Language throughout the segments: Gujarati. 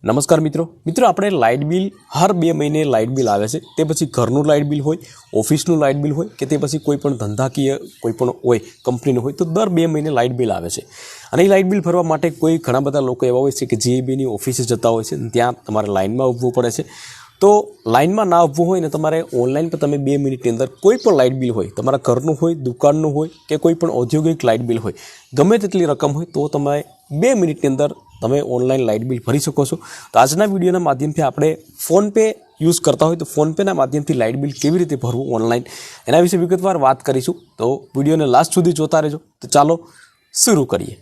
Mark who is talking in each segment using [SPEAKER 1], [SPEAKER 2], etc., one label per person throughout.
[SPEAKER 1] નમસ્કાર મિત્રો આપણે લાઇટ બિલ હર 2 મહિને લાઇટ બિલ આવે છે તે પછી ઘરનું લાઇટ બિલ હોય ઓફિસનું લાઇટ બિલ હોય કે તે પછી કોઈ પણ ધંધાકીય કોઈ પણ હોય કંપનીનું હોય તો દર 2 મહિને લાઇટ બિલ આવે છે અને એ લાઇટ બિલ ભરવા માટે કોઈ ઘણા બધા લોકો એવા હોય છે કે જીઈબીની ઓફિસે જતા હોય છે ત્યાં તમારે લાઇનમાં ઊભવું પડે છે તો લાઇનમાં ના ઊભવું હોય ને તમારે ઓનલાઈન પર તમે 2 મિનિટની અંદર કોઈ પણ લાઇટ બિલ હોય તમારા ઘરનું હોય દુકાનનું હોય કે કોઈ પણ ઔદ્યોગિક લાઇટ બિલ હોય ગમે તેટલી રકમ હોય તો તમે 2 મિનિટની અંદર તમે ઓનલાઈન લાઇટ બિલ ભરી શકો છો તો આજના વિડીયોના માધ્યમથી આપણે ફોનપે યુઝ કરતા હોય તો ફોનપેના માધ્યમથી લાઇટ બિલ કેવી રીતે ભરવું ઓનલાઈન એના વિશે વિગતવાર વાત કરીશું તો વિડીયોને લાસ્ટ સુધી જોતા રહેજો તો ચાલો શરૂ કરીએ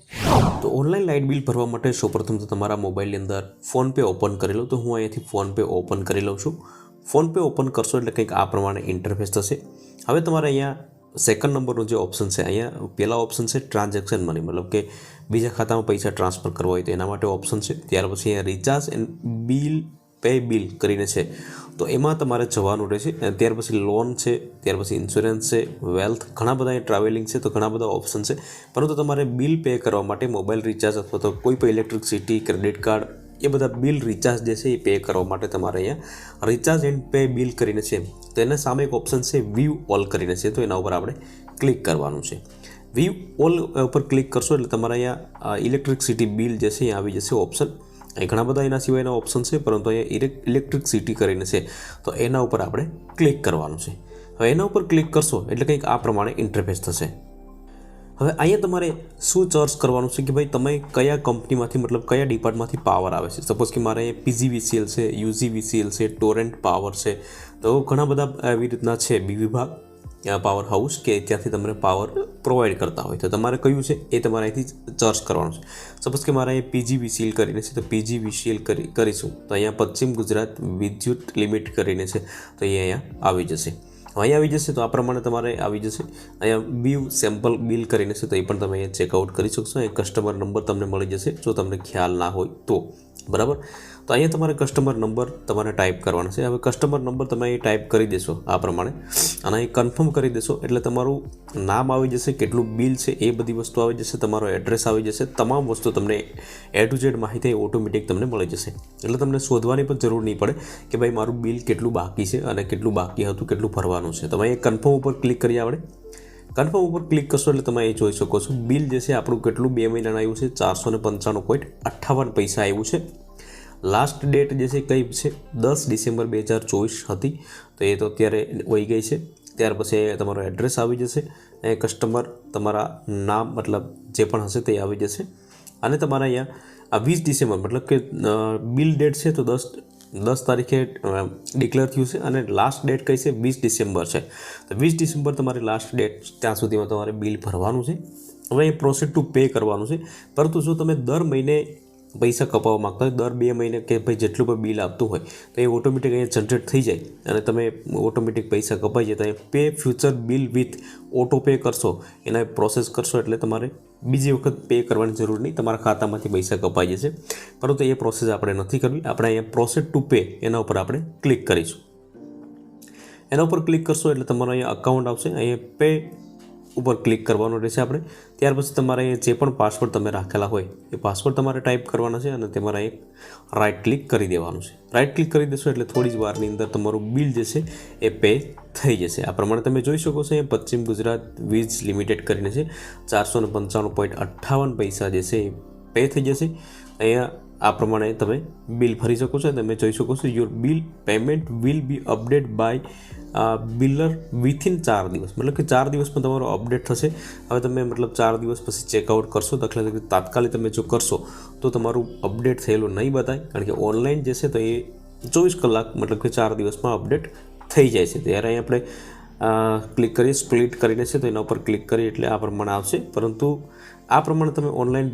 [SPEAKER 1] તો ઓનલાઈન લાઇટ બિલ ભરવા માટે સૌપ્રથમ તો તમારા મોબાઈલની અંદર ફોનપે ઓપન કરી લો તો હું અહીંયાથી ફોનપે ઓપન કરી લઉં છું ફોનપે ઓપન કરશો એટલે કંઈક આ પ્રમાણે ઇન્ટરફેસ થશે હવે તમારે અહીંયા સેકન્ડ નંબરનો જે ઓપ્શન છે અહીંયા પહેલા ઓપ્શન છે ટ્રાન્ઝેક્શન મની મતલબ કે બીજા ખાતામાં પૈસા ટ્રાન્સફર કરવા હોય તો એના માટે ઓપ્શન છે ત્યાર પછી અહીંયા recharge and bill pay bill કરીને છે તો એમાં તમારે જવાનું રહેશે ત્યાર પછી લોન છે ત્યાર પછી ઇન્સ્યોરન્સ છે વેલ્થ ઘણા બધા ટ્રાવેલિંગ છે તો ઘણા બધા ઓપ્શન છે પરંતુ તમારે બિલ પે કરવા માટે મોબાઈલ રિચાર્જ અથવા તો કોઈ પણ ઇલેક્ટ્રિસિટી ક્રેડિટ કાર્ડ એ બધા બિલ રિચાર્જ જે છે એ પે કરવા માટે તમારે અહીંયા રિચાર્જ એન્ડ પે બિલ કરીને છે તો એના સામે એક ઓપ્શન છે વ્યૂ ઓલ કરીને છે તો એના ઉપર આપણે ક્લિક કરવાનું છે વ્યૂ ઓલ ઉપર ક્લિક કરશો એટલે તમારે અહીંયા ઇલેક્ટ્રિસિટી બિલ જે છે એ આવી જશે ઓપ્શન અહીં ઘણા બધા એના સિવાયના ઓપ્શન છે પરંતુ અહીંયા ઇલેક્ટ્રિસિટી કરીને છે તો એના ઉપર આપણે ક્લિક કરવાનું છે હવે એના ઉપર ક્લિક કરશો એટલે કંઈક આ પ્રમાણે ઇન્ટરફેસ થશે હવે અહીંયા તમારે શું સર્ચ કરવાનું છે કે ભાઈ તમે કયા કંપનીમાંથી મતલબ કયા ડિપાર્ટમાંથી પાવર આવે છે સપોઝ કે મારે પીજીવીસીએલ છે યુજીવીસીએલ છે ટોરેન્ટ પાવર છે તો ઘણા બધા એવી રીતના છે બી વિભાગ પાવર હાઉસ કે ત્યાંથી તમને પાવર પ્રોવાઈડ કરતા હોય તો તમારે કયું છે એ તમારે અહીંથી સર્ચ કરવાનું છે સપોઝ કે મારે અહીંયા પીજીવીસીએલ કરીને છે તો પીજીવીસીએલ કરીશું તો અહીંયા પશ્ચિમ ગુજરાત વિદ્યુત લિમિટેડ કરીને છે તો એ અહીંયા આવી જશે અહીંયા આવી જશે તો આ પ્રમાણે તમારે આવી જશે અહીંયા વ્યૂ સેમ્પલ બિલ કરીને છે તો એ પણ તમે અહીંયા ચેકઆઉટ કરી શકશો અહીંયા કસ્ટમર નંબર તમને મળી જશે જો તમને ખ્યાલ ના હોય તો બરાબર તો અહીંયા તમારે કસ્ટમર નંબર તમારે ટાઈપ કરવાનો છે હવે કસ્ટમર નંબર તમે અહીં ટાઈપ કરી દેશો આ પ્રમાણે અને અહીં કન્ફર્મ કરી દેશો એટલે તમારું નામ આવી જશે કેટલું બિલ છે એ બધી વસ્તુ આવી જશે તમારો એડ્રેસ આવી જશે તમામ વસ્તુ તમને A to Z માહિતી ઓટોમેટિક તમને મળી જશે એટલે તમને શોધવાની પણ જરૂર નહીં પડે કે ભાઈ મારું બિલ કેટલું બાકી છે અને કેટલું બાકી હતું કેટલું ભરવાનું છે તમે અહીં કન્ફર્મ ઉપર ક્લિક કરીએ આપણે કન્ફર્મ ઉપર ક્લિક કરશો એટલે તમે અહીં જોઈ શકો છો બિલ જે છે આપણું કેટલું 2 મહિનાનું આવ્યું છે 495.58 પૈસા આવ્યું છે લાસ્ટ ડેટ જે છે કઈ છે 10 ડિસેમ્બર 2024 હતી તો એ તો અત્યારે વહી ગઈ છે ત્યાર પછી તમારો એડ્રેસ આવી જશે એ કસ્ટમર તમારા નામ મતલબ જે પણ હશે તે આવી જશે અને તમારા અહીંયા આ 20 ડિસેમ્બર મતલબ કે બિલ ડેટ છે તો 10 તારીખે ડિક્લેર થયું છે અને લાસ્ટ ડેટ કઈ છે 20 ડિસેમ્બર છે તો 20 ડિસેમ્બર તમારી લાસ્ટ ડેટ ત્યાં સુધીમાં તમારે બિલ ભરવાનું છે હવે એ પ્રોસેસ ટુ પે કરવાનું છે પરંતુ જો તમે દર મહિને પૈસા કપાવવા માગતા હોય દર 2 મહિને કે ભાઈ જેટલું પણ બિલ આપતું હોય તો એ ઓટોમેટિક અહીંયા જનરેટ થઈ જાય અને તમે ઓટોમેટિક પૈસા કપાઈ જાય તો pay future bill with auto pay કરશો એના પ્રોસેસ કરશો એટલે તમારે બીજી વખત પે કરવાની જરૂર નહીં તમારા ખાતામાંથી પૈસા કપાઈ જશે પરંતુ એ પ્રોસેસ આપણે નથી કરવી આપણે અહીંયા પ્રોસેસ ટુ પે એના ઉપર આપણે ક્લિક કરીશું એના ઉપર ક્લિક કરશો એટલે તમારો અહીંયા અકાઉન્ટ આવશે અહીંયા પે ઉપર ક્લિક કરવાનું રહેશે આપણે ત્યાર પછી તમારે જે પણ પાસવર્ડ તમે રાખેલા હોય એ પાસવર્ડ તમારે ટાઈપ કરવાના છે અને તમારે એક રાઇટ ક્લિક કરી દેવાનું છે રાઇટ ક્લિક કરી દેશો એટલે થોડી જ વારની અંદર તમારું બિલ જે છે એ પે થઈ જશે આ પ્રમાણે તમે જોઈ શકો છો એ પશ્ચિમ ગુજરાત વીજ લિમિટેડ કરીને છે 495.58 પૈસા જે છે એ પે થઈ જશે અહીંયા આ પ્રમાણે તમે બિલ ભરી શકો છો તમે જોઈ શકો છો your bill payment will be update by biller within 4 દિવસ મતલબ કે 4 દિવસમાં તમારો અપડેટ થશે હવે તમે મતલબ 4 દિવસ પછી ચેકઆઉટ કરશો દાખલા તરીકે તાત્કાલિક તમે જો કરશો તો તમારું અપડેટ થયેલું નહીં બતાય કારણ કે ઓનલાઈન જે છે તો એ 24 કલાક મતલબ કે 4 દિવસમાં અપડેટ થઈ જાય છે ત્યારે અહીં આપણે ક્લિક કરીએ સ્પ્લિટ કરીને છે તો એના ઉપર ક્લિક કરીએ એટલે આ પ્રમાણે આવશે પરંતુ આ પ્રમાણે તમે ઓનલાઈન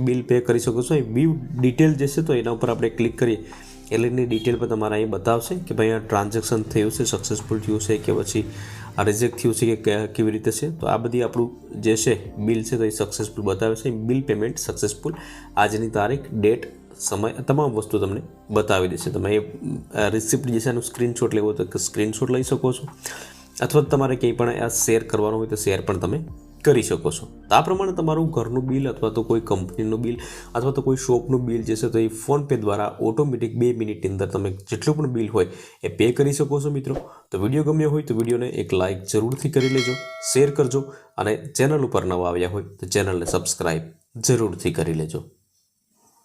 [SPEAKER 1] બિલ પે કરી શકો છો એ વ્યૂ ડિટેલ જે છે તો એના ઉપર આપણે ક્લિક કરીએ એટલે એની ડિટેલ પર તમારે અહીં બતાવશે કે ભાઈ આ ટ્રાન્ઝેક્શન થયું છે સક્સેસફુલ થયું છે કે પછી આ રિજેક્ટ થયું છે કે કેવી રીતે છે તો આ બધી આપણું જે છે બિલ છે તો એ સક્સેસફુલ બતાવે છે બિલ પેમેન્ટ સક્સેસફુલ આજની તારીખ ડેટ સમય તમામ વસ્તુ તમને બતાવી દેશે તમે એ રિસિપ્ટ જે છે એનું સ્ક્રીનશોટ લેવો તો સ્ક્રીનશોટ લઈ શકો છો અથવા તમારે કંઈ પણ આ શેર કરવાનું હોય તો શેર પણ તમે કરી શકો છો. તો આ પ્રમાણે તમારું ઘરનું બિલ અથવા તો કોઈ કંપનીનું બિલ અથવા તો કોઈ શોપનું બિલ જે છે તો એ ફોનપે દ્વારા ઓટોમેટિક 2 મિનિટની અંદર તમે જેટલું પણ બિલ હોય એ પે કરી શકો છો મિત્રો. તો વિડીયો ગમ્યો હોય તો વિડીયોને એક લાઇક જરૂરથી કરી લેજો, શેર કરજો અને ચેનલ ઉપર નવા આવ્યા હોય તો ચેનલને સબસ્ક્રાઈબ જરૂરથી કરી લેજો.